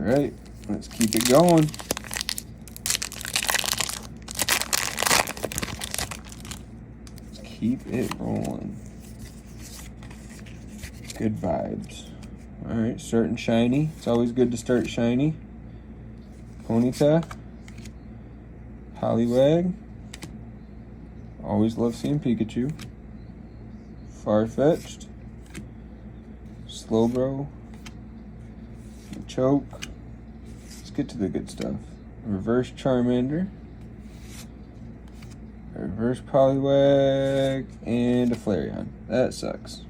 Alright, let's keep it going. Let's keep it rolling. Good vibes. Alright, starting shiny. It's always good to start shiny. Ponyta. Poliwag. Always love seeing Pikachu. Farfetch'd. Slowbro. Choke. Let's get to the good stuff. Reverse Charmander. Reverse Poliwag. And a Flareon. That sucks.